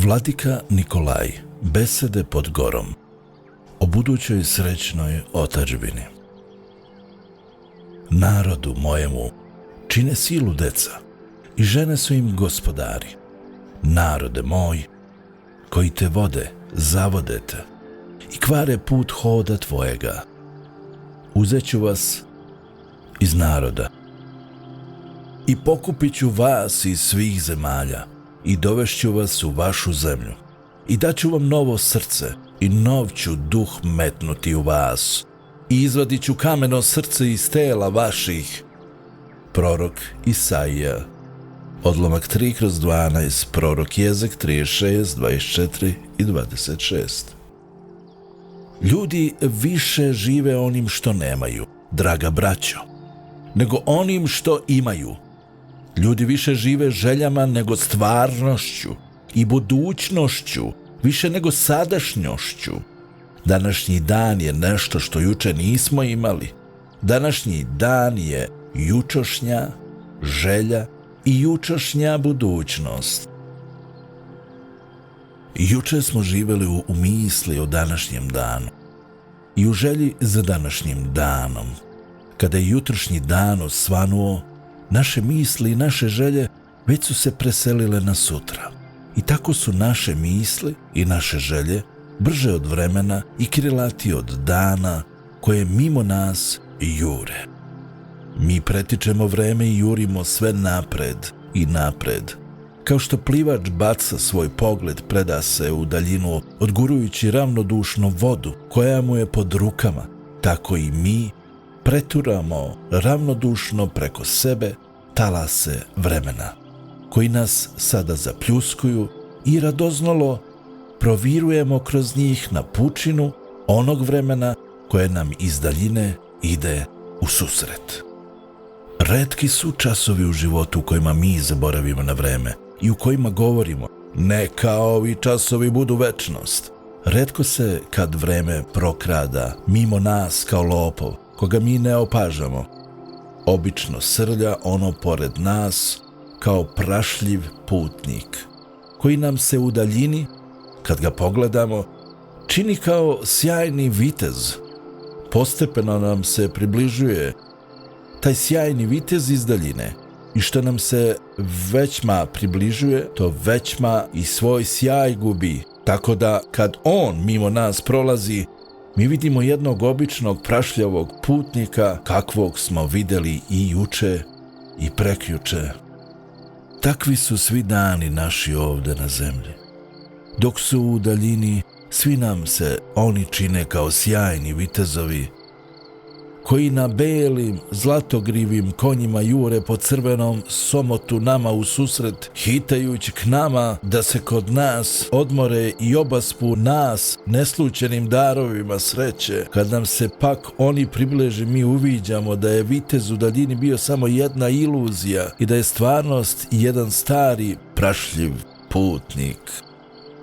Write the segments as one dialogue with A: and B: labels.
A: Vladika Nikolaj, besede pod gorom, o budućoj srećnoj otadžbini. Narodu mojemu čine silu deca i žene su im gospodari. Narode moj, koji te vode, zavodete i kvare put hoda tvojega. Uzeću vas iz naroda i pokupit ću vas iz svih zemalja i dovešću vas u vašu zemlju i daću vam novo srce i nov ću duh metnuti u vas i izvadit ću kameno srce iz tela vaših. Prorok Isaija, odlomak 3/12, prorok Jezek 36, 24 i 26. Ljudi više žive onim što nemaju, draga braćo, nego onim što imaju. Ljudi više žive željama nego stvarnošću i budućnošću, više nego sadašnjošću. Današnji dan je nešto što juče nismo imali. Današnji dan je jučošnja želja i jučošnja budućnost. Juče smo živjeli u misli o današnjem danu i u želji za današnjim danom. Kada je jutrošnji dan osvanuo, naše misli i naše želje već su se preselile na sutra. I tako su naše misli i naše želje brže od vremena i krilatije od dana koje mimo nas jure. Mi pretičemo vreme i jurimo sve napred i napred. Kao što plivač baca svoj pogled predase u daljinu, odgurujući ravnodušno vodu koja mu je pod rukama, tako i mi preturamo ravnodušno preko sebe talase vremena, koji nas sada zapljuskuju i radoznalo provirujemo kroz njih na pučinu onog vremena koje nam iz daljine ide u susret. Retki su časovi u životu u kojima mi zaboravimo na vreme i u kojima govorimo neka ovi časovi budu večnost. Retko se kad vreme prokrada mimo nas kao lopov, koga mi ne opažamo. Obično srlja ono pored nas kao prašljiv putnik, koji nam se u daljini, kad ga pogledamo, čini kao sjajni vitez. Postepeno nam se približuje taj sjajni vitez iz daljine i što nam se većma približuje, to većma i svoj sjaj gubi, tako da kad on mimo nas prolazi, mi vidimo jednog običnog prašljavog putnika kakvog smo vidjeli i juče i prekjuče. Takvi su svi dani naši ovde na zemlji. Dok su u daljini, svi nam se oni čine kao sjajni vitezovi, koji na belim, zlatogrivim konjima jure po crvenom somotu nama u susret, hitajući k nama da se kod nas odmore i obaspu nas neslučenim darovima sreće. Kad nam se pak oni približe, mi uviđamo da je vitez u daljini bio samo jedna iluzija i da je stvarnost jedan stari, prašljiv putnik.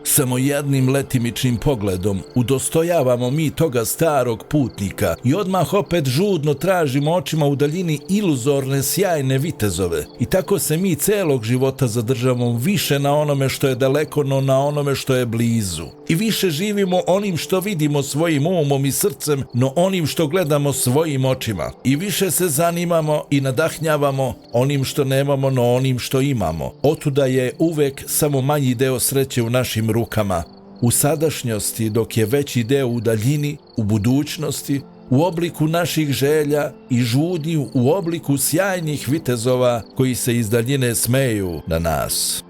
A: Samo jednim letimičnim pogledom udostojavamo mi toga starog putnika i odmah opet žudno tražimo očima u daljini iluzorne sjajne vitezove. I tako se mi celog života zadržavamo više na onome što je daleko, no na onome što je blizu. I više živimo onim što vidimo svojim umom i srcem, no onim što gledamo svojim očima. I više se zanimamo i nadahnjavamo onim što nemamo, no onim što imamo. Otuda je uvek samo manji deo sreće u našim rukama, u sadašnjosti, dok je veći deo u daljini, u budućnosti, u obliku naših želja i žudnji u obliku sjajnih vitezova koji se iz daljine smeju na nas.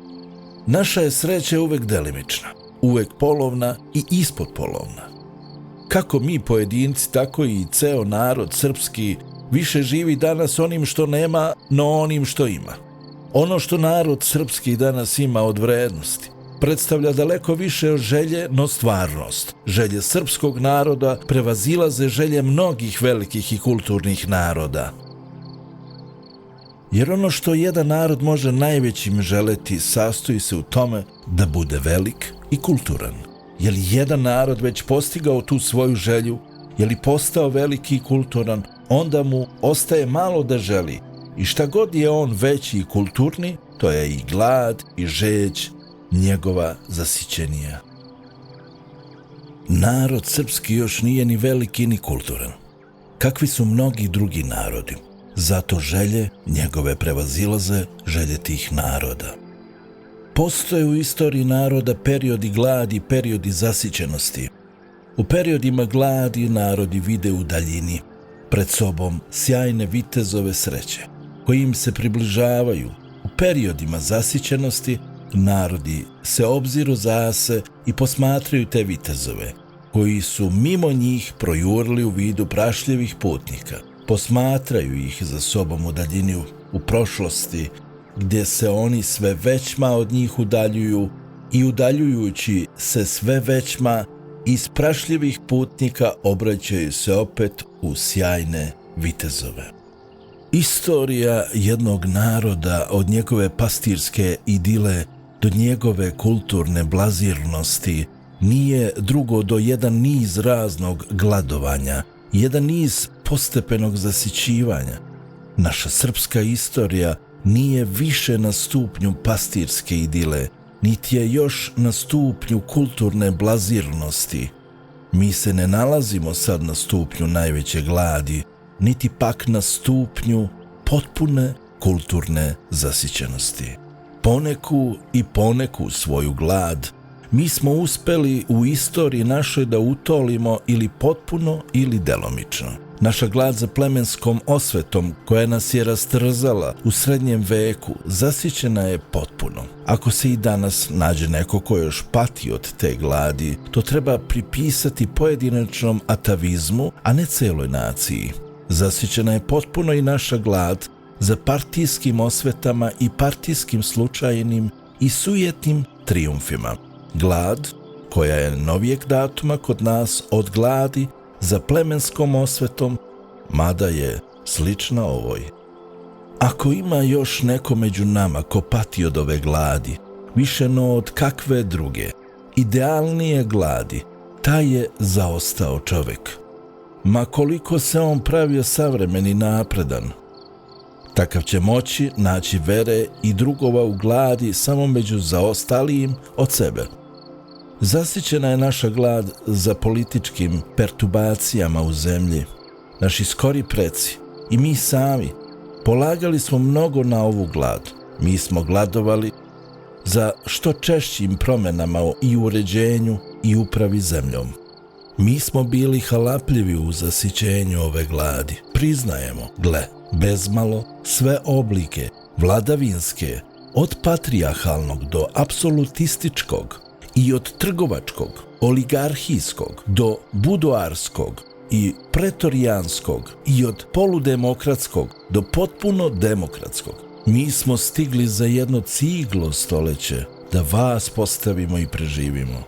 A: Naša je sreća uvek delimična, uvek polovna i ispodpolovna. Kako mi pojedinci, tako i ceo narod srpski više živi danas onim što nema, no onim što ima. Ono što narod srpski danas ima od vrednosti predstavlja daleko više od želje, no stvarnost. Želje srpskog naroda prevazilaze želje mnogih velikih i kulturnih naroda. Jer ono što jedan narod može najvećim želeti sastoji se u tome da bude velik i kulturan. Je li jedan narod već postigao tu svoju želju, je li postao veliki i kulturan, onda mu ostaje malo da želi. I šta god je on veći i kulturni, to je i glad, i žeđ, njegova zasićenija. Narod srpski još nije ni veliki ni kulturan, kakvi su mnogi drugi narodi. Zato želje njegove prevazilaze želje tih naroda. Postoje u istoriji naroda periodi gladi i periodi zasićenosti. U periodima gladi narodi vide u daljini pred sobom sjajne vitezove sreće, koji im se približavaju. U periodima zasićenosti narodi se obziru zase i posmatraju te vitezove, koji su mimo njih projurili u vidu prašljivih putnika. Posmatraju ih za sobom u daljini u prošlosti, gdje se oni sve većma od njih udaljuju i udaljujući se sve većma iz prašljivih putnika obraćaju se opet u sjajne vitezove. Istorija jednog naroda od njegove pastirske idile do njegove kulturne blazirnosti nije drugo do jedan niz raznog gladovanja, jedan niz postepenog zasićivanja. Naša srpska istorija nije više na stupnju pastirske idile, niti je još na stupnju kulturne blazirnosti. Mi se ne nalazimo sad na stupnju najveće gladi, niti pak na stupnju potpune kulturne zasićenosti. Poneku svoju glad mi smo uspeli u istoriji našoj da utolimo ili potpuno ili delomično. Naša glad za plemenskom osvetom koja nas je rastrzala u srednjem veku zasićena je potpuno. Ako se i danas nađe neko ko još pati od te gladi, to treba pripisati pojedinačnom atavizmu, a ne celoj naciji. Zasićena je potpuno i naša glad za partijskim osvetama i partijskim slučajnim i sujetnim trijumfima. Glad koja je novijeg datuma kod nas od gladi za plemenskom osvetom, mada je slična ovoj. Ako ima još neko među nama ko pati od ove gladi, više no od kakve druge, idealnije gladi, taj je zaostao čovek. Ma koliko se on pravio savremen i napredan, takav će moći naći vere i drugova u gladi samo među zaostalijim od sebe. Zasićena je naša glad za političkim perturbacijama u zemlji. Naši skori preci i mi sami polagali smo mnogo na ovu glad. Mi smo gladovali za što češćim promenama i uređenju i upravi zemljom. Mi smo bili halapljivi u zasićenju ove gladi. Priznajemo, bezmalo sve oblike vladavinske, od patrijarhalnog do apsolutističkog i od trgovačkog, oligarhijskog do budoarskog i pretorijanskog i od poludemokratskog do potpuno demokratskog. Mi smo stigli za jedno ciglo stoleće da vas postavimo i preživimo.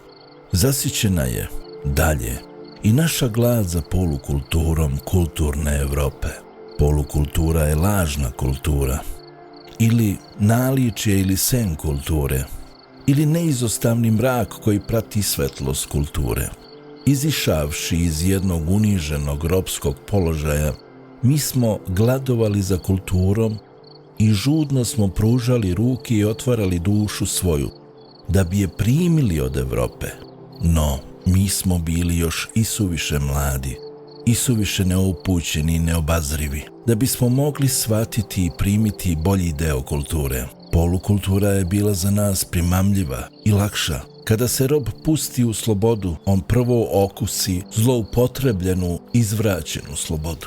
A: Zasićena je dalje i naša glad za polukulturom kulturne Evrope. Polukultura je lažna kultura, ili naličje ili sen kulture, ili neizostavni mrak koji prati svetlost kulture. Izišavši iz jednog uniženog ropskog položaja, mi smo gladovali za kulturom i žudno smo pružali ruke i otvarali dušu svoju, da bi je primili od Evrope. No, mi smo bili još isuviše mladi, isuviše neupućeni i neobazrivi, da bismo mogli shvatiti i primiti bolji deo kulture. Polukultura je bila za nas primamljiva i lakša. Kada se rob pusti u slobodu, on prvo okusi zloupotrebljenu, izvraćenu slobodu.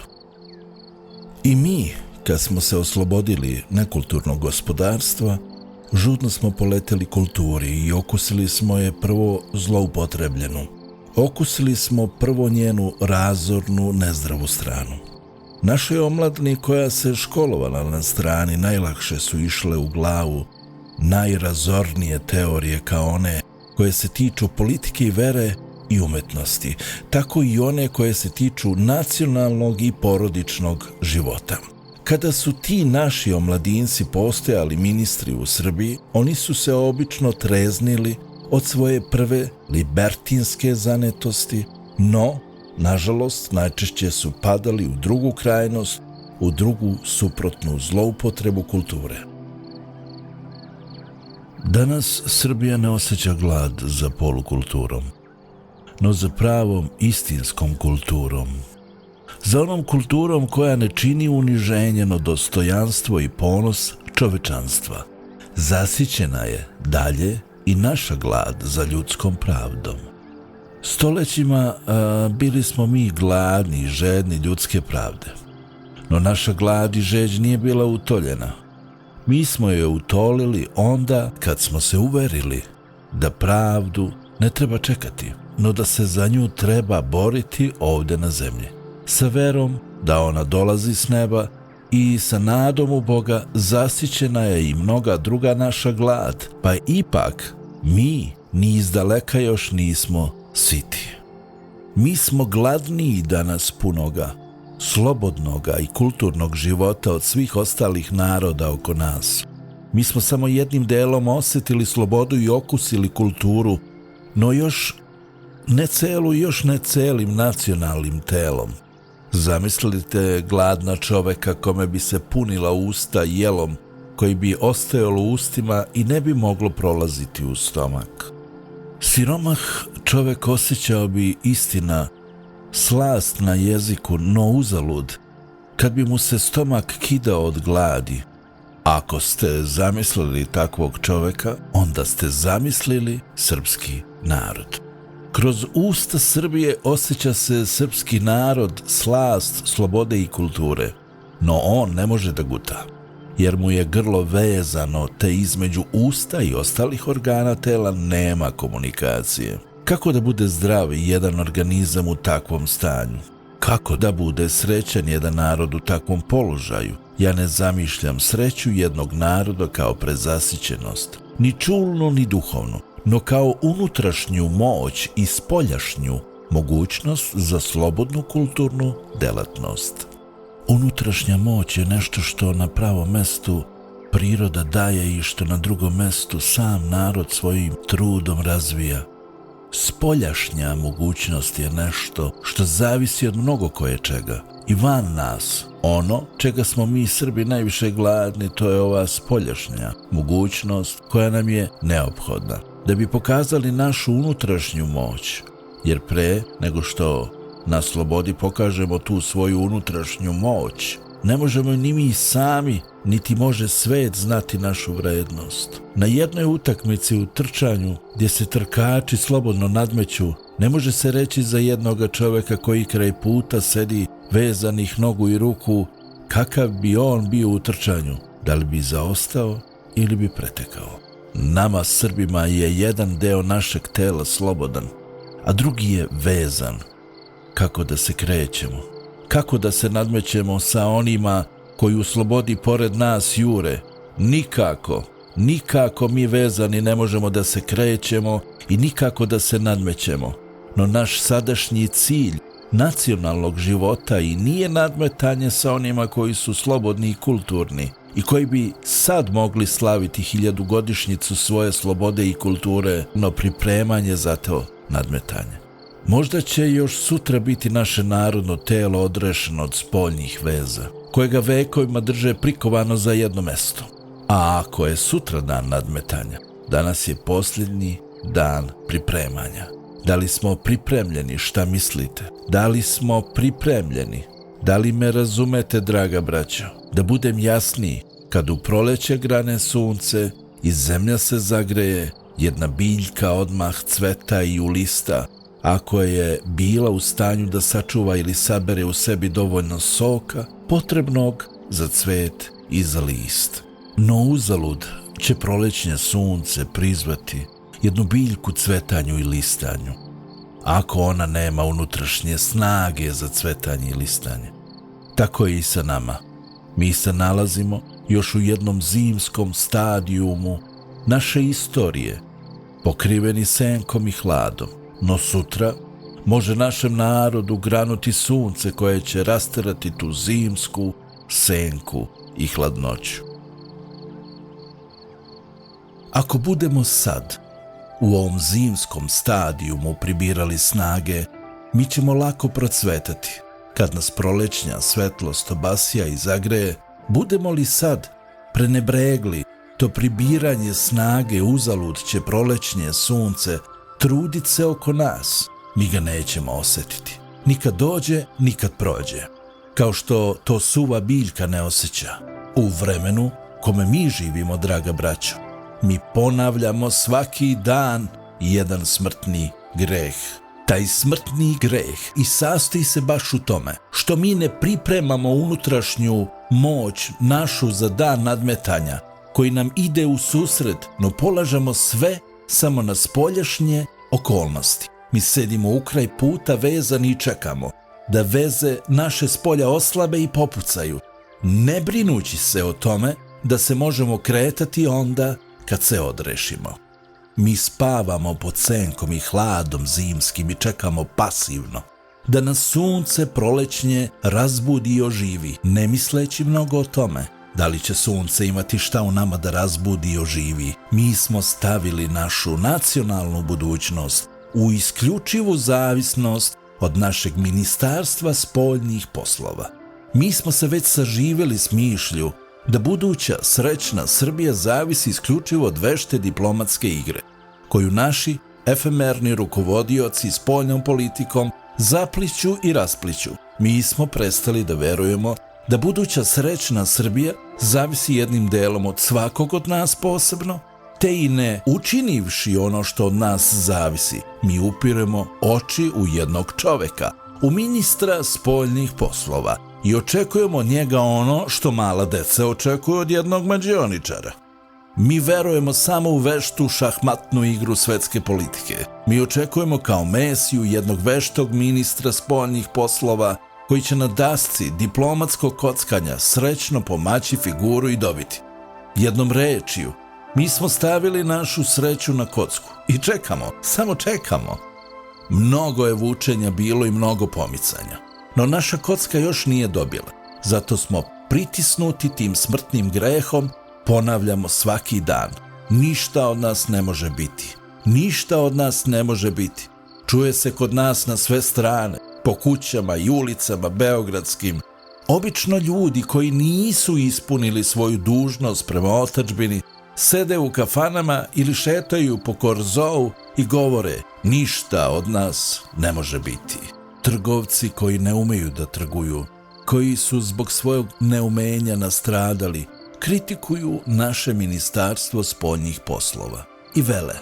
A: I mi, kad smo se oslobodili nekulturnog gospodarstva, žudno smo poleteli kulturi i okusili smo je prvo zloupotrebljenu. Okusili smo prvo njenu razornu, nezdravu stranu. Našoj omladini koja se školovala na strani najlakše su išle u glavu najrazornije teorije kao one koje se tiču politike i vere i umetnosti, tako i one koje se tiču nacionalnog i porodičnog života. Kada su ti naši omladinci postojali ministri u Srbiji, oni su se obično treznili od svoje prve libertinske zanetosti, no, nažalost, najčešće su padali u drugu krajnost, u drugu suprotnu zloupotrebu kulture. Danas Srbija ne osjeća glad za polukulturom, no za pravom istinskom kulturom. Za onom kulturom koja ne čini uniženjeno dostojanstvo i ponos čovečanstva. Zasićena je dalje i naša glad za ljudskom pravdom. Stoljećima bili smo mi gladni i žedni ljudske pravde. No naša glad i žeđ nije bila utoljena. Mi smo je utolili onda kad smo se uverili da pravdu ne treba čekati, no da se za nju treba boriti ovdje na zemlji. Sa verom da ona dolazi s neba i sa nadom u Boga zasićena je i mnoga druga naša glad, pa ipak mi ni izdaleka još nismo siti. Mi smo gladniji danas punoga, slobodnoga i kulturnog života od svih ostalih naroda oko nas. Mi smo samo jednim delom osjetili slobodu i okusili kulturu, no još ne celim nacionalnim telom. Zamislite gladna čoveka kome bi se punila usta jelom koji bi ostajalo u ustima i ne bi moglo prolaziti u stomak. Siromah čovek osjećao bi, istina, slast na jeziku, no uzalud, kad bi mu se stomak kidao od gladi. Ako ste zamislili takvog čoveka, onda ste zamislili srpski narod. Kroz usta Srbije osjeća se srpski narod, slast, slobode i kulture, no on ne može da guta, jer mu je grlo vezano, te između usta i ostalih organa tela nema komunikacije. Kako da bude zdrav jedan organizam u takvom stanju? Kako da bude srećan jedan narod u takvom položaju? Ja ne zamišljam sreću jednog naroda kao prezasićenost, ni čulnu ni duhovnu, no kao unutrašnju moć i spoljašnju mogućnost za slobodnu kulturnu delatnost. Unutrašnja moć je nešto što na pravom mestu priroda daje i što na drugom mestu sam narod svojim trudom razvija. Spoljašnja mogućnost je nešto što zavisi od mnogo koječega i van nas. Ono čega smo mi Srbi najviše gladni, to je ova spoljašnja mogućnost koja nam je neophodna da bi pokazali našu unutrašnju moć, jer pre nego što na slobodi pokažemo tu svoju unutrašnju moć, ne možemo ni mi sami, niti može svet znati našu vrednost. Na jednoj utakmici u trčanju, gdje se trkači slobodno nadmeću, ne može se reći za jednoga čoveka koji kraj puta sedi vezanih nogu i ruku, kakav bi on bio u trčanju, da li bi zaostao ili bi pretekao. Nama Srbima je jedan deo našeg tela slobodan, a drugi je vezan. Kako da se krećemo? Kako da se nadmećemo sa onima koji u slobodi pored nas jure? Nikako mi vezani ne možemo da se krećemo i nikako da se nadmećemo. No naš sadašnji cilj nacionalnog života i nije nadmetanje sa onima koji su slobodni i kulturni i koji bi sad mogli slaviti 1000-godišnjicu svoje slobode i kulture, no pripremanje za to nadmetanje. Možda će još sutra biti naše narodno telo odrešeno od spoljnih veza, kojega vekovima drže prikovano za jedno mesto. A ako je sutra dan nadmetanja, danas je posljednji dan pripremanja. Da li smo pripremljeni, šta mislite? Da li smo pripremljeni? Da li me razumete, draga braćo? Da budem jasniji, kad u proleće grane sunce i zemlja se zagreje, jedna biljka odmah cveta i ulista, ako je bila u stanju da sačuva ili sabere u sebi dovoljno soka, potrebnog za cvet i za list. No uzalud će prolećnje sunce prizvati jednu biljku cvetanju i listanju, ako ona nema unutrašnje snage za cvetanje i listanje. Tako je i sa nama. Mi se nalazimo još u jednom zimskom stadijumu naše istorije, pokriveni senkom i hladom. No sutra može našem narodu granuti sunce koje će rasterati tu zimsku senku i hladnoću. Ako budemo sad u ovom zimskom stadijumu pribirali snage, mi ćemo lako procvetati. Kad nas prolećnja svetlost obasja i zagreje, budemo li sad prenebregli to pribiranje snage uzalud će prolećnje sunce trudit se oko nas, mi ga nećemo osjetiti. Nikad dođe, nikad prođe. Kao što to suva biljka ne osjeća. U vremenu kome mi živimo, draga braćo, mi ponavljamo svaki dan jedan smrtni greh. Taj smrtni greh i sastoji se baš u tome što mi ne pripremamo unutrašnju moć našu za dan nadmetanja koji nam ide u susret, no polažemo sve samo na spoljašnje okolnosti. Mi sedimo ukraj puta vezani i čekamo da veze naše spolja oslabe i popucaju, ne brinući se o tome da se možemo kretati onda kad se odrešimo. Mi spavamo pod senkom i hladom zimskim i čekamo pasivno da nas sunce prolećnje razbudi i oživi, ne misleći mnogo o tome da li će sunce imati šta u nama da razbudi i oživi. Mi smo stavili našu nacionalnu budućnost u isključivu zavisnost od našeg Ministarstva spoljnih poslova. Mi smo se već saživjeli s mišlju da buduća srećna Srbija zavisi isključivo od vešte diplomatske igre, koju naši efemerni rukovodioci spoljnom politikom zapliću i raspliću. Mi smo prestali da verujemo da buduća srećna Srbija zavisi jednim delom od svakog od nas posebno, te i ne učinivši ono što od nas zavisi, mi upiremo oči u jednog čoveka, u ministra spoljnih poslova, i očekujemo od njega ono što mala deca očekuju od jednog mađioničara. Mi verujemo samo u veštu šahmatnu igru svetske politike. Mi očekujemo kao Mesiju jednog veštog ministra spoljnih poslova koji će na dasci diplomatskog kockanja srećno pomaći figuru i dobiti. Jednom rečju, mi smo stavili našu sreću na kocku i čekamo, samo čekamo. Mnogo je vučenja bilo i mnogo pomicanja, no naša kocka još nije dobila. Zato smo pritisnuti tim smrtnim grehom, ponavljamo svaki dan. Ništa od nas ne može biti. Ništa od nas ne može biti. Čuje se kod nas na sve strane, po kućama i ulicama beogradskim. Obično ljudi koji nisu ispunili svoju dužnost prema otadžbini sede u kafanama ili šetaju po korzou i govore: ništa od nas ne može biti. Trgovci koji ne umeju da trguju, koji su zbog svojeg neumenja nastradali, kritikuju naše Ministarstvo spoljnih poslova i vele: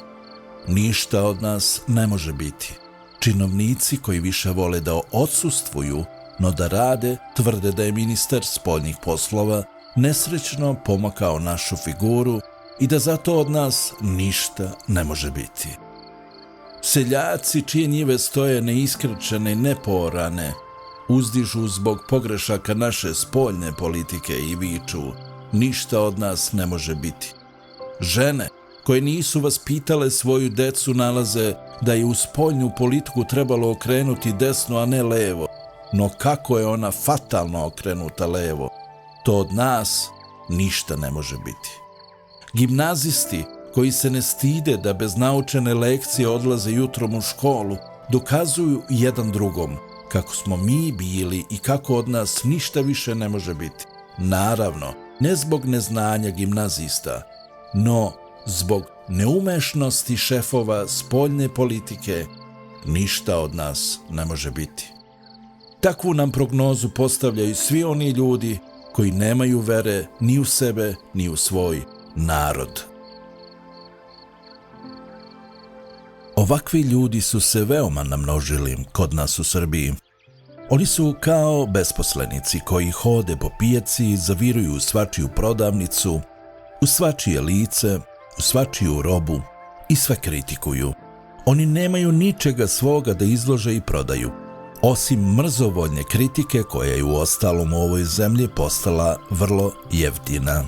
A: ništa od nas ne može biti. Činovnici koji više vole da odsustvuju, no da rade, tvrde da je ministar spoljnih poslova nesrećno pomakao našu figuru i da zato od nas ništa ne može biti. Seljaci čije njive stoje neiskrčene i nepoorane uzdižu zbog pogrešaka naše spoljne politike i viču: ništa od nas ne može biti. Žene koje nisu vaspitale svoju decu nalaze da je u spoljnu politiku trebalo okrenuti desno, a ne levo. No kako je ona fatalno okrenuta levo, to od nas ništa ne može biti. Gimnazisti koji se ne stide da bez naučene lekcije odlaze jutrom u školu, dokazuju jedan drugom kako smo mi bili i kako od nas ništa više ne može biti. Naravno, ne zbog neznanja gimnazista, no zbog neumešnosti šefova spoljne politike, ništa od nas ne može biti. Takvu nam prognozu postavljaju svi oni ljudi koji nemaju vere ni u sebe, ni u svoj narod. Ovakvi ljudi su se veoma namnožili kod nas u Srbiji. Oni su kao besposlenici koji hode po pijaci, zaviruju u svačiju prodavnicu, u svačije lice, u svačiju robu i sve kritikuju. Oni nemaju ničega svoga da izlože i prodaju, osim mrzovoljne kritike koja je uostalom u ovoj zemlji postala vrlo jeftina.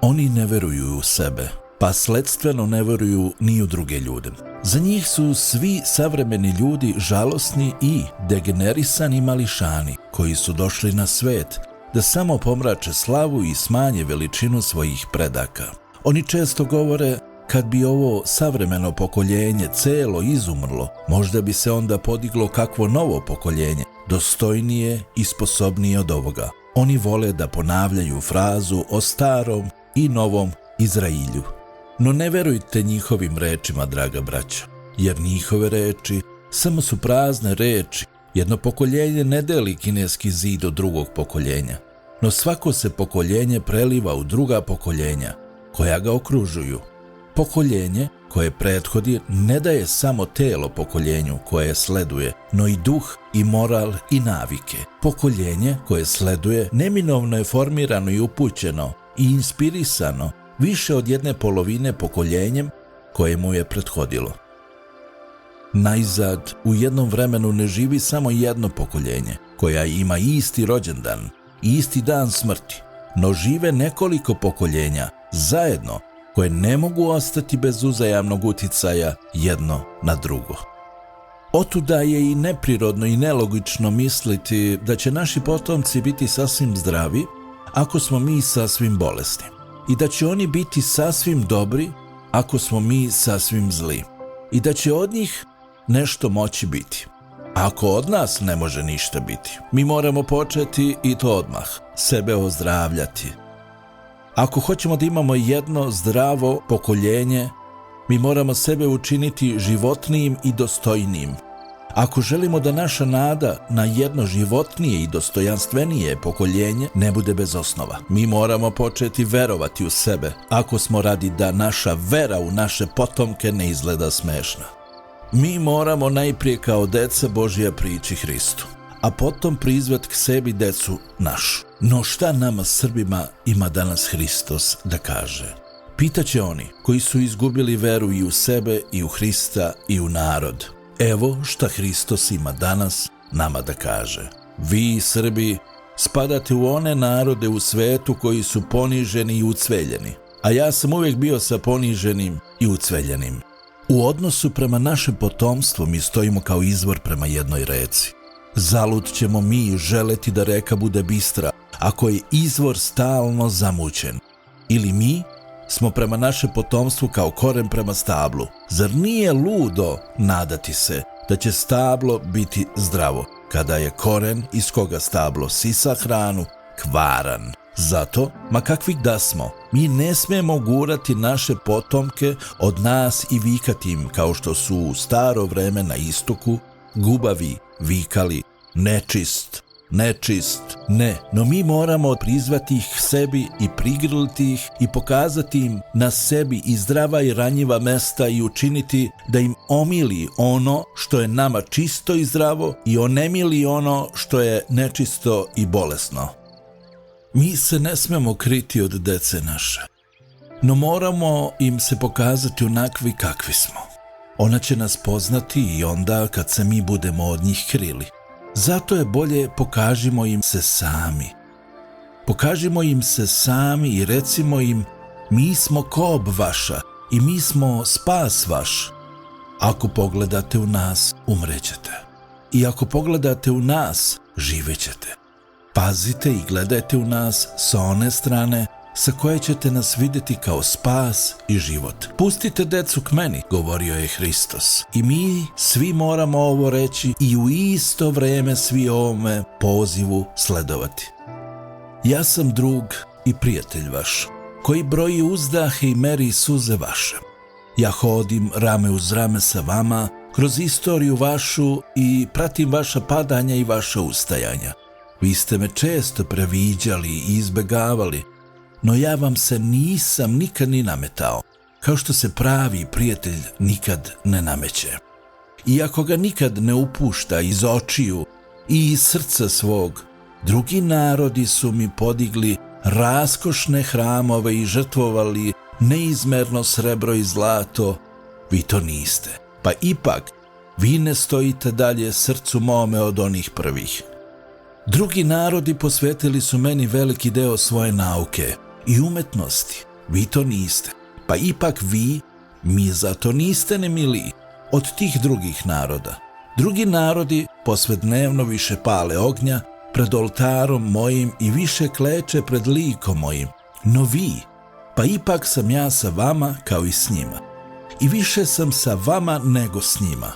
A: Oni ne veruju u sebe, pa sledstveno ne veruju ni u druge ljude. Za njih su svi savremeni ljudi žalosni i degenerisani mališani koji su došli na svet da samo pomrače slavu i smanje veličinu svojih predaka. Oni često govore: kad bi ovo savremeno pokoljenje celo izumrlo, možda bi se onda podiglo kakvo novo pokoljenje, dostojnije i sposobnije od ovoga. Oni vole da ponavljaju frazu o starom i novom Izrailju. No ne verujte njihovim rečima, draga braćo, jer njihove reči samo su prazne reči. Jedno pokoljenje ne deli kineski zid od drugog pokoljenja, no svako se pokoljenje preliva u druga pokoljenja koja ga okružuju. Pokoljenje koje prethodi ne daje samo telo pokoljenju koje sleduje, no i duh i moral i navike. Pokoljenje koje sleduje neminovno je formirano i upućeno i inspirisano više od 1/2 pokoljenjem koje mu je prethodilo. Najzad, u jednom vremenu ne živi samo jedno pokoljenje, koja ima isti rođendan i isti dan smrti, no žive nekoliko pokoljenja zajedno, koje ne mogu ostati bez uzajamnog uticaja jedno na drugo. Otuda je i neprirodno i nelogično misliti da će naši potomci biti sasvim zdravi ako smo mi sasvim bolesni i da će oni biti sasvim dobri ako smo mi sasvim zli i da će od njih nešto moći biti. Ako od nas ne može ništa biti, mi moramo početi i to odmah, sebe ozdravljati. Ako hoćemo da imamo jedno zdravo pokoljenje, mi moramo sebe učiniti životnijim i dostojnijim. Ako želimo da naša nada na jedno životnije i dostojanstvenije pokoljenje ne bude bez osnova, mi moramo početi verovati u sebe, ako smo radi da naša vera u naše potomke ne izgleda smešna. Mi moramo najprije kao deca Božja prići Hristu, a potom prizvat k sebi decu našu. No šta nama Srbima ima danas Hristos da kaže? Pitaće oni koji su izgubili veru i u sebe i u Hrista i u narod. Evo šta Hristos ima danas nama da kaže. Vi, Srbi, spadate u one narode u svetu koji su poniženi i ucveljeni, a ja sam uvijek bio sa poniženim i ucveljenim. U odnosu prema našem potomstvu mi stojimo kao izvor prema jednoj reci. Zalud ćemo mi želeti da reka bude bistra, ako je izvor stalno zamućen. Ili mi smo prema našem potomstvu kao koren prema stablu. Zar nije ludo nadati se da će stablo biti zdravo, kada je koren iz koga stablo sisa hranu kvaran? Zato, ma kakvih da smo, mi ne smijemo gurati naše potomke od nas i vikati im kao što su u staro vreme na istoku gubavi vikali nečist, nečist, ne. No mi moramo prizvati ih sebi i prigrliti ih i pokazati im na sebi i zdrava i ranjiva mesta i učiniti da im omili ono što je nama čisto i zdravo i onemili ono što je nečisto i bolesno. Mi se ne smemo kriti od dece naše, no moramo im se pokazati onakvi kakvi smo. Ona će nas poznati i onda kad se mi budemo od njih krili. Zato je bolje pokažimo im se sami. Pokažimo im se sami i recimo im, mi smo kob vaša i mi smo spas vaš. Ako pogledate u nas, umrećete. I ako pogledate u nas, živećete. Pazite i gledajte u nas sa one strane sa koje ćete nas vidjeti kao spas i život. Pustite decu k meni, govorio je Hristos. I mi svi moramo ovo reći i u isto vrijeme svi ovome pozivu sledovati. Ja sam drug i prijatelj vaš, koji broji uzdahe i meri suze vaše. Ja hodim rame uz rame sa vama kroz istoriju vašu i pratim vaša padanja i vaša ustajanja. Vi ste me često previđali i izbegavali, no ja vam se nisam nikad ni nametao, kao što se pravi prijatelj nikad ne nameće. Iako ga nikad ne upušta iz očiju i iz srca svog, drugi narodi su mi podigli raskošne hramove i žrtvovali neizmerno srebro i zlato. Vi to niste, pa ipak vi ne stojite dalje srcu mome od onih prvih. Drugi narodi posvetili su meni veliki deo svoje nauke i umetnosti. Vi to niste, pa ipak vi mi zato niste nemili od tih drugih naroda. Drugi narodi posvednevno više pale ognja pred oltarom mojim i više kleče pred likom mojim. No vi, pa ipak sam ja sa vama kao i s njima. I više sam sa vama nego s njima.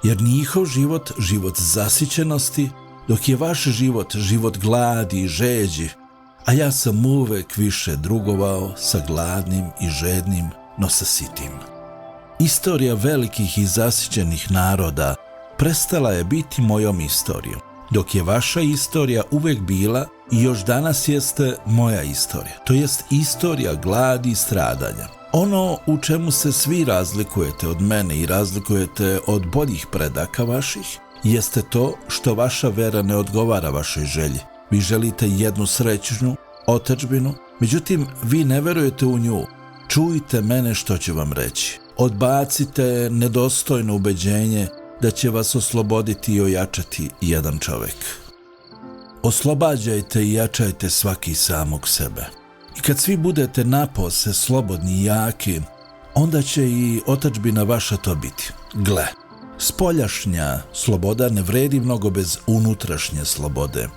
A: Jer njihov život, život zasićenosti, dok je vaš život, život gladi i žeđi, a ja sam uvek više drugovao sa gladnim i žednim, no sa sitim. Istorija velikih i zasićenih naroda prestala je biti mojom istorijom, dok je vaša istorija uvek bila i još danas jeste moja istorija, to jest istorija gladi i stradanja. Ono u čemu se svi razlikujete od mene i razlikujete od boljih predaka vaših, jeste to što vaša vera ne odgovara vašoj želji. Vi želite jednu srećnu otadžbinu, međutim vi ne verujete u nju. Čujte mene što ću vam reći. Odbacite nedostojno ubeđenje da će vas osloboditi i ojačati jedan čovjek. Oslobađajte i jačajte svaki samog sebe. I kad svi budete napose slobodni i jaki, onda će i otadžbina vaša to biti. Gle, spoljašnja sloboda ne vredi mnogo bez unutrašnje slobode.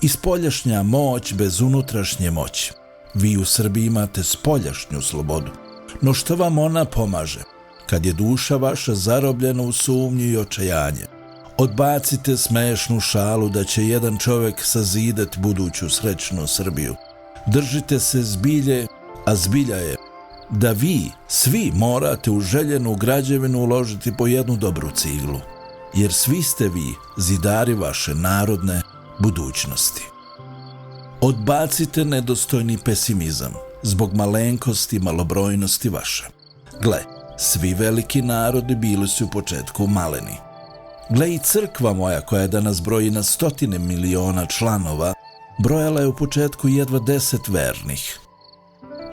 A: I spoljašnja moć bez unutrašnje moći. Vi u Srbiji imate spoljašnju slobodu, no što vam ona pomaže? Kad je duša vaša zarobljena u sumnju i očajanje, odbacite smešnu šalu da će jedan čovjek sazidati buduću srećnu Srbiju. Držite se zbilje, a zbilja je da vi svi morate u željenu građevinu uložiti po jednu dobru ciglu, jer svi ste vi zidari vaše narodne budućnosti. Odbacite nedostojni pesimizam zbog malenkosti i malobrojnosti vaše. Gle, svi veliki narodi bili su u početku maleni. Gle, i crkva moja koja je danas broji na 100 miliona članova, brojala je u početku jedva 10 vernih.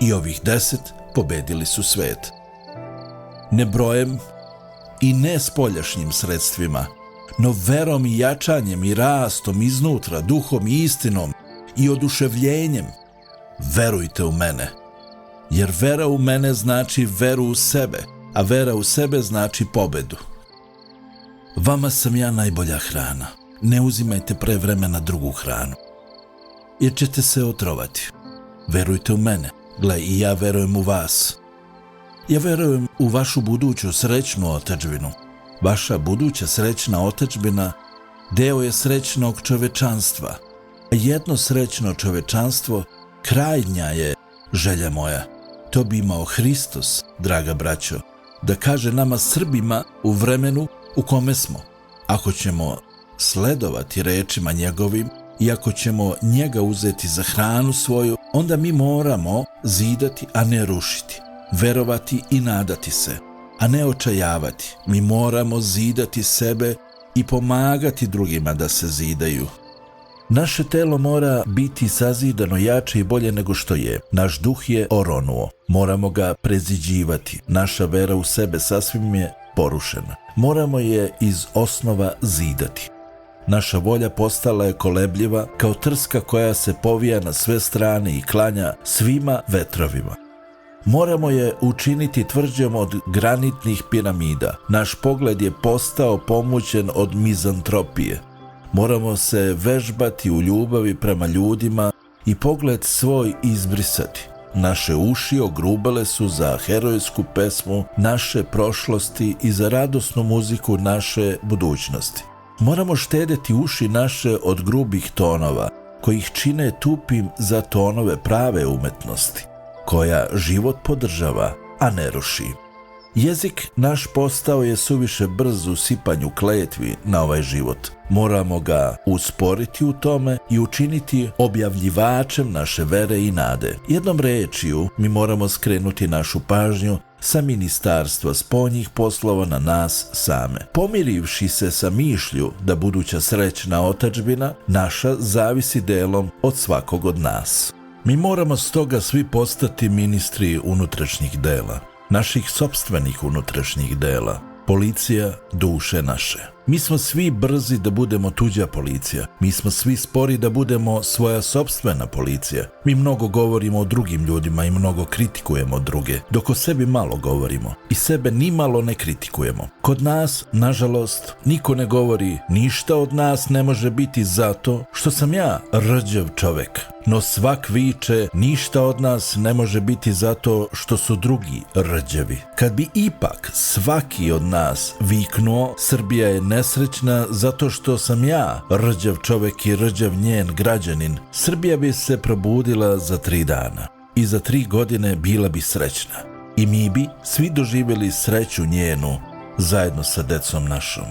A: I ovih 10 pobedili su svet. Ne brojem i ne spoljašnjim sredstvima, no verom i jačanjem i rastom iznutra, duhom i istinom i oduševljenjem. Verujte u mene, jer vera u mene znači veru u sebe, a vera u sebe znači pobedu. Vama sam ja najbolja hrana. Ne uzimajte pre vremena drugu hranu, jer ćete se otrovati. Verujte u mene. Gle, i ja verujem u vas. Ja verujem u vašu buduću srećnu otadžbinu. Vaša buduća srećna otadžbina deo je srećnog čovečanstva. A jedno srećno čovečanstvo krajnja je želja moja. To bi imao Hristos, draga braćo, da kaže nama Srbima u vremenu u kome smo. Ako ćemo sledovati rečima njegovim i ako ćemo njega uzeti za hranu svoju, onda mi moramo zidati, a ne rušiti, verovati i nadati se, a ne očajavati. Mi moramo zidati sebe i pomagati drugima da se zidaju. Naše telo mora biti sazidano jače i bolje nego što je. Naš duh je oronuo. Moramo ga preziđivati. Naša vera u sebe sasvim je porušena. Moramo je iz osnova zidati. Naša volja postala je kolebljiva kao trska koja se povija na sve strane i klanja svima vetrovima. Moramo je učiniti tvrđom od granitnih piramida. Naš pogled je postao pomućen od mizantropije. Moramo se vežbati u ljubavi prema ljudima i pogled svoj izbrisati. Naše uši ogrubele su za herojsku pesmu naše prošlosti i za radosnu muziku naše budućnosti. Moramo štedeti uši naše od grubih tonova, koji ih čine tupim za tonove prave umetnosti, koja život podržava, a ne ruši. Jezik naš postao je suviše brz u sipanju kletvi na ovaj život. Moramo ga usporiti u tome i učiniti objavljivačem naše vere i nade. Jednom rečju, mi moramo skrenuti našu pažnju sa ministarstva spoljnih poslova na nas same. Pomirivši se sa mišlju da buduća srećna otadžbina naša zavisi delom od svakog od nas. Mi moramo stoga svi postati ministri unutrašnjih dela, naših sopstvenih unutrašnjih dela, policija duše naše. Mi smo svi brzi da budemo tuđa policija. Mi smo svi spori da budemo svoja sopstvena policija. Mi mnogo govorimo o drugim ljudima i mnogo kritikujemo druge, dok o sebi malo govorimo i sebe ni malo ne kritikujemo. Kod nas, nažalost, niko ne govori ništa od nas ne može biti zato što sam ja rđav čovek. No svak viče ništa od nas ne može biti zato što su drugi rđavi. Kad bi ipak svaki od nas viknuo Srbija je nesrećna zato što sam ja rđav čovjek i rđav njen građanin, Srbija bi se probudila za 3 dana i za 3 godine bila bi srećna. I mi bi svi doživjeli sreću njenu zajedno sa decom našom.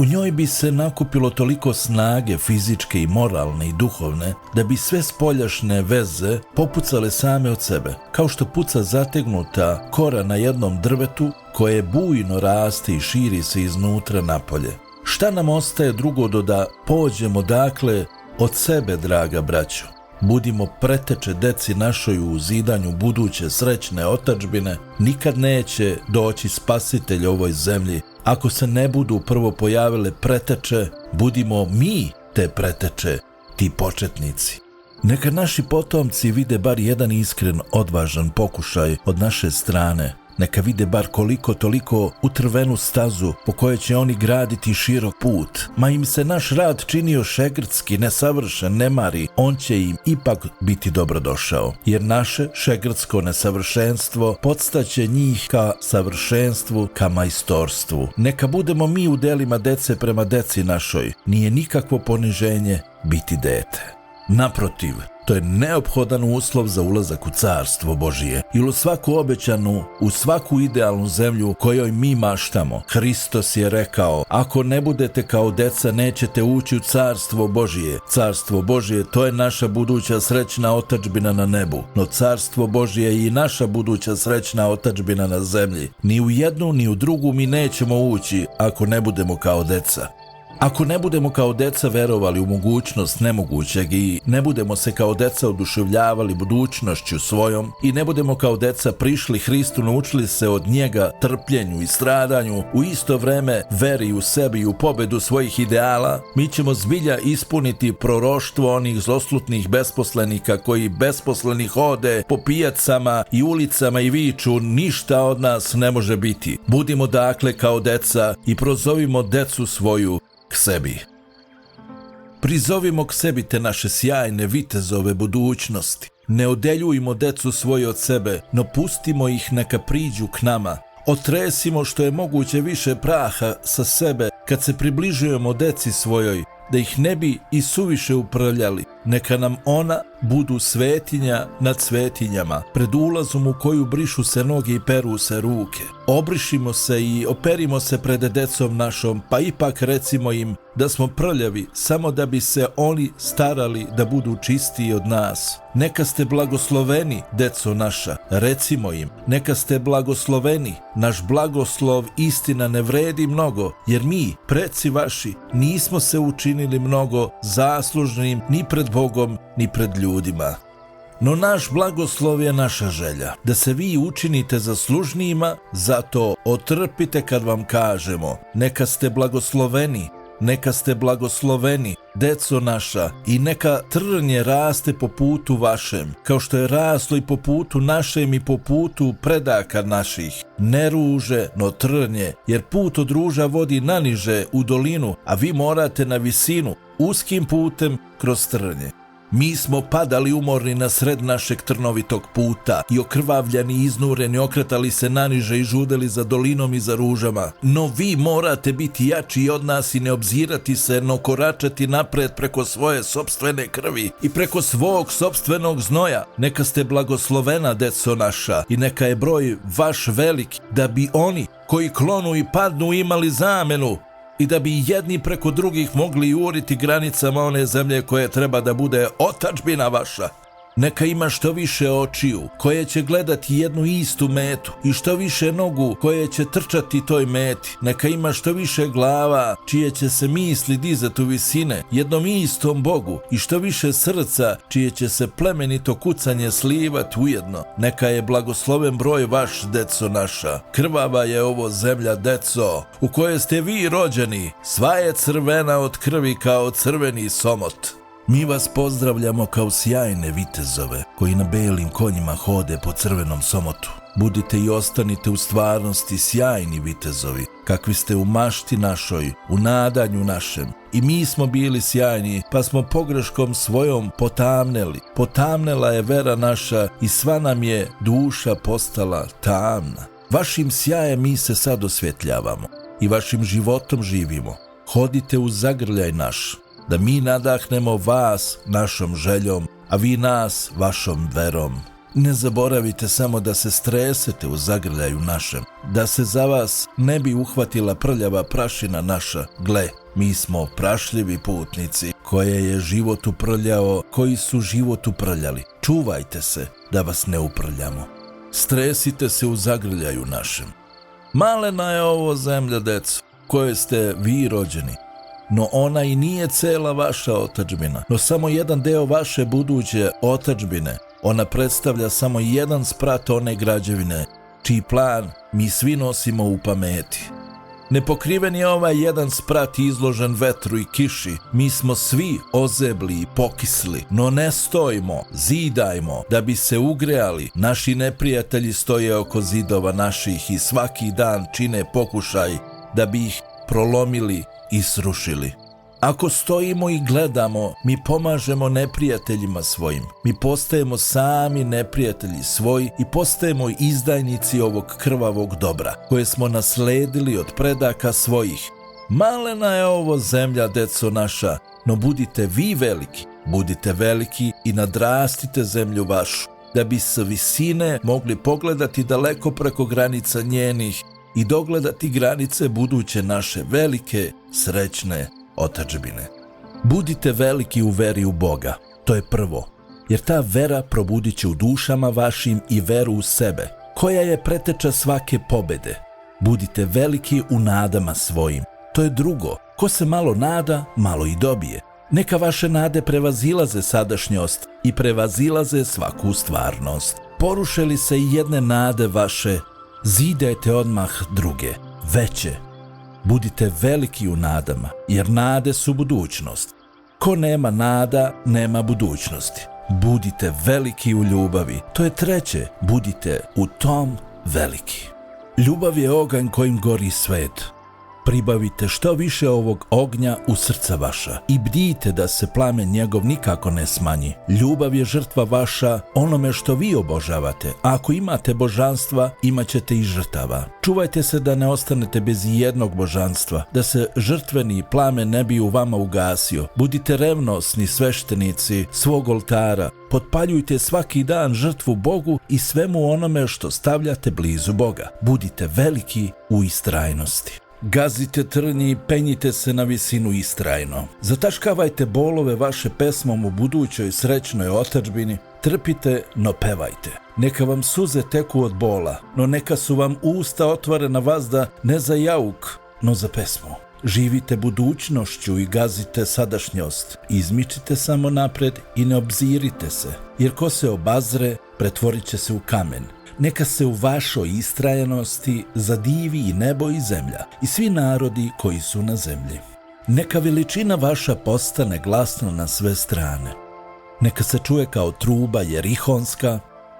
A: U njoj bi se nakupilo toliko snage fizičke i moralne i duhovne da bi sve spoljašnje veze popucale same od sebe, kao što puca zategnuta kora na jednom drvetu koje bujno raste i širi se iznutra napolje. Šta nam ostaje drugo do da pođemo dakle od sebe, draga braćo? Budimo preteče deci našoj u zidanju buduće srećne otadžbine. Nikad neće doći spasitelj ovoj zemlji ako se ne budu prvo pojavile preteče. Budimo mi te preteče, ti početnici. Neka naši potomci vide bar jedan iskren, odvažan pokušaj od naše strane. Neka vide bar koliko toliko utrvenu stazu po kojoj će oni graditi širok put. Ma im se naš rad činio šegrtski, nesavršen, ne mari, on će im ipak biti dobrodošao. Jer naše šegrtsko nesavršenstvo podstaće njih ka savršenstvu, ka majstorstvu. Neka budemo mi u delima dece prema deci našoj. Nije nikakvo poniženje biti dete. Naprotiv, to je neophodan uslov za ulazak u carstvo Božije ili u svaku obećanu, u svaku idealnu zemlju kojoj mi maštamo. Hristos je rekao, ako ne budete kao deca, nećete ući u carstvo Božije. Carstvo Božije, to je naša buduća srećna otadžbina na nebu, no carstvo Božije je i naša buduća srećna otadžbina na zemlji. Ni u jednu ni u drugu mi nećemo ući ako ne budemo kao deca. Ako ne budemo kao deca verovali u mogućnost nemogućeg i ne budemo se kao deca oduševljavali budućnošću svojom i ne budemo kao deca prišli Hristu, naučili se od njega trpljenju i stradanju, u isto vreme veri u sebi i u pobedu svojih ideala, mi ćemo zbilja ispuniti proroštvo onih zloslutnih besposlenika koji besposleni hode po pijacama i ulicama i viču, ništa od nas ne može biti. Budimo dakle kao deca i prozovimo decu svoju k sebi. Prizovimo k sebi te naše sjajne vitezove budućnosti. Ne odeljujmo decu svoju od sebe, no pustimo ih neka priđu k nama. Otresimo što je moguće više praha sa sebe kad se približujemo deci svojoj, da ih ne bi i suviše uprljali. Neka nam ona budu svetinja nad svetinjama, pred ulazom u koju brišu se noge i peru se ruke. Obrišimo se i operimo se pred decom našom, pa ipak recimo im da smo prljavi, samo da bi se oni starali da budu čistiji od nas. Neka ste blagosloveni, deco naša, recimo im, neka ste blagosloveni, naš blagoslov istina ne vredi mnogo, jer mi, preci vaši, nismo se učinili mnogo zaslužnim ni pred Bogom, ni pred ljudima. No naš blagoslov je naša želja, da se vi učinite zaslužnijima, zato otrpite kad vam kažemo, neka ste blagosloveni, neka ste blagosloveni, deco naša, i neka trnje raste po putu vašem, kao što je raslo i po putu našem i po putu predaka naših. Ne ruže, no trnje, jer put od ruža vodi naniže u dolinu, a vi morate na visinu, uskim putem kroz trnje. Mi smo padali umorni na sred našeg trnovitog puta i okrvavljani i iznureni okretali se naniže i žudeli za dolinom i za ružama. No vi morate biti jači od nas i ne obzirati se, no koračati napred preko svoje sopstvene krvi i preko svog sopstvenog znoja. Neka ste blagoslovena, deco naša, i neka je broj vaš velik, da bi oni koji klonu i padnu imali zamenu, i da bi jedni preko drugih mogli juriti granicama one zemlje koje treba da bude otadžbina vaša. Neka ima što više očiju koje će gledati jednu istu metu i što više nogu koje će trčati toj meti. Neka ima što više glava čije će se misli dizati u visine jednom istom Bogu i što više srca čije će se plemenito kucanje slivati ujedno. Neka je blagosloven broj vaš, deco naša. Krvava je ovo zemlja, deco, u kojoj ste vi rođeni. Sva je crvena od krvi kao crveni somot. Mi vas pozdravljamo kao sjajne vitezove koji na belim konjima hode po crvenom somotu. Budite i ostanite u stvarnosti sjajni vitezovi, kakvi ste u mašti našoj, u nadanju našem. I mi smo bili sjajni, pa smo pogreškom svojom potamneli. Potamnela je vera naša i sva nam je duša postala tamna. Vašim sjajem mi se sad osvjetljavamo i vašim životom živimo. hodite u zagrljaj naš, da mi nadahnemo vas našom željom, a vi nas vašom verom. Ne zaboravite samo da se stresete u zagrljaju našem, da se za vas ne bi uhvatila prljava prašina naša. Gle, mi smo prašljivi putnici koje je život uprljao, koji su život uprljali. Čuvajte se da vas ne uprljamo. Stresite se u zagrljaju našem. Malena je ovo zemlja, deco, koje ste vi rođeni. No ona i nije cela vaša otadžbina, no samo jedan deo vaše buduće otadžbine. Ona predstavlja samo jedan sprat one građevine, čiji plan mi svi nosimo u pameti. Nepokriven je ovaj jedan sprat izložen vetru i kiši. Mi smo svi ozebli i pokisli, no ne stojimo, zidajmo da bi se ugrejali. Naši neprijatelji stoje oko zidova naših i svaki dan čine pokušaj da bi ih prolomili i srušili. Ako stojimo i gledamo, mi pomažemo neprijateljima svojim. Mi postajemo sami neprijatelji svoji i postajemo izdajnici ovog krvavog dobra, koje smo nasledili od predaka svojih. Malena je ovo zemlja, deco naša, no budite vi veliki. Budite veliki i nadrastite zemlju vašu, da bi sa visine mogli pogledati daleko preko granica njenih i dogledati granice buduće naše velike, srećne otadžbine. Budite veliki u veri u Boga, to je prvo, jer ta vera probudit će u dušama vašim i veru u sebe, koja je preteča svake pobede. Budite veliki u nadama svojim, to je drugo, ko se malo nada, malo i dobije. Neka vaše nade prevazilaze sadašnjost i prevazilaze svaku stvarnost. Poruše li se i jedne nade vaše, zidajte odmah druge, veće. Budite veliki u nadama, jer nade su budućnost. Ko nema nada, nema budućnosti. Budite veliki u ljubavi, to je treće, budite u tom veliki. Ljubav je oganj kojim gori svet. Pribavite što više ovog ognja u srca vaša i bdijte da se plamen njegov nikako ne smanji. Ljubav je žrtva vaša onome što vi obožavate, a ako imate božanstva, imat ćete i žrtava. Čuvajte se da ne ostanete bez jednog božanstva, da se žrtveni plamen ne bi u vama ugasio. Budite revnosni sveštenici svog oltara, potpaljujte svaki dan žrtvu Bogu i svemu onome što stavljate blizu Boga. Budite veliki u istrajnosti. Gazite trnje i penjite se na visinu istrajno. Zataškavajte bolove vaše pesmom u budućoj srećnoj otadžbini. Trpite, no pevajte. Neka vam suze teku od bola, no neka su vam usta otvorena vazda ne za jauk, no za pesmu. Živite budućnošću i gazite sadašnjost. Izmičite samo napred i ne obzirite se, jer ko se obazre, pretvorit će se u kamen. Neka se u vašoj istrajanosti zadivi i nebo i zemlja i svi narodi koji su na zemlji. Neka veličina vaša postane glasna na sve strane. Neka se čuje kao truba jerihonska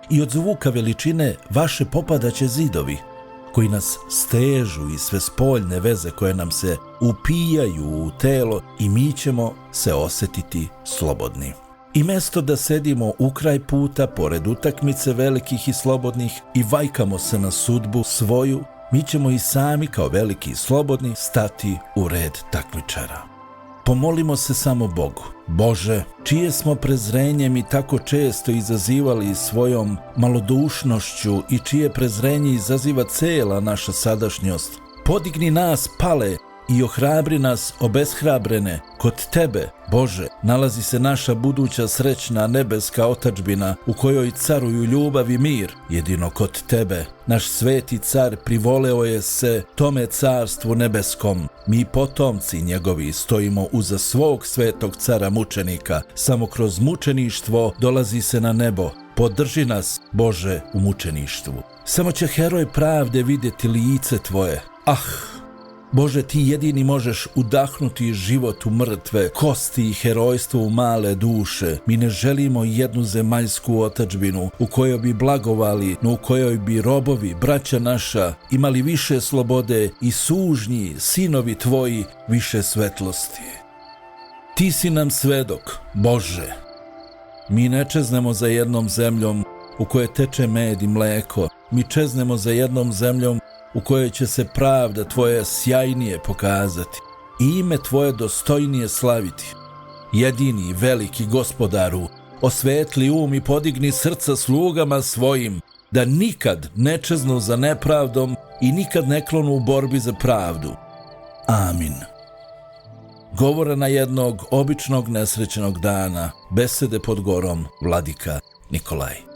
A: i od zvuka veličine vaše popadaće zidovi, koji nas stežu i sve spoljne veze koje nam se upijaju u telo i mi ćemo se osjetiti slobodni. I mesto da sedimo u kraj puta, pored utakmice velikih i slobodnih i vajkamo se na sudbu svoju, mi ćemo i sami kao veliki i slobodni stati u red takmičara. Pomolimo se samo Bogu. Bože, čije smo prezrenjem i tako često izazivali svojom malodušnošću i čije prezrenje izaziva cela naša sadašnjost, podigni nas, pale, i ohrabri nas obeshrabrene. Kod Tebe, Bože, nalazi se naša buduća srećna nebeska otadžbina u kojoj caruju ljubav i mir. Jedino kod Tebe, naš sveti car, privoleo je se tome carstvu nebeskom. Mi potomci njegovi stojimo uza svog svetog cara mučenika. Samo kroz mučeništvo dolazi se na nebo. Podrži nas, Bože, u mučeništvu. Samo će heroj pravde vidjeti lice Tvoje. Bože, Ti jedini možeš udahnuti život u mrtve, kosti i herojstvo u male duše. Mi ne želimo jednu zemaljsku otadžbinu u kojoj bi blagovali, no u kojoj bi robovi, braća naša, imali više slobode i sužnji, sinovi Tvoji, više svetlosti. Ti si nam svedok, Bože. Mi ne čeznemo za jednom zemljom u kojoj teče med i mleko. Mi čeznemo za jednom zemljom u kojoj će se pravda Tvoja sjajnije pokazati. i ime Tvoje dostojnije slaviti. Jedini veliki Gospodaru, osvetli um i podigni srca slugama svojim, da nikad ne čeznu za nepravdom i nikad ne klonu u borbi za pravdu. Amin. Govora na jednog običnog nesrećenog dana, besede pod gorom, vladika Nikolaj.